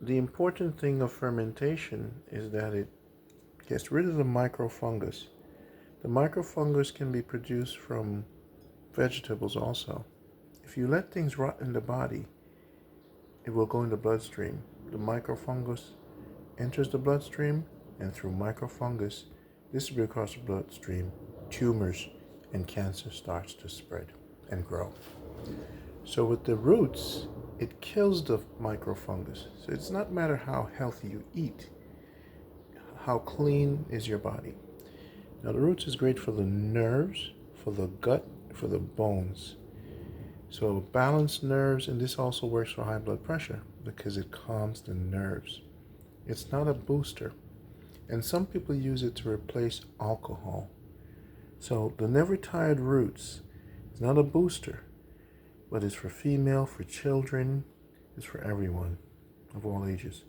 the important thing of fermentation is that it gets rid of the microfungus. The microfungus can be produced from vegetables also. If you let things rot in the body, it will go in the bloodstream. The microfungus enters the bloodstream, and through microfungus distributed across the bloodstream, tumors and cancer starts to spread and grow. So with the roots, it kills the microfungus. So it's not matter how healthy you eat, how clean is your body. Now the roots is great for the nerves, for the gut, for the bones. So balanced nerves, and this also works for high blood pressure because it calms the nerves. It's not a booster. And some people use it to replace alcohol. So the Never Tired Roots is not a booster, but it's for female, for children, it's for everyone of all ages.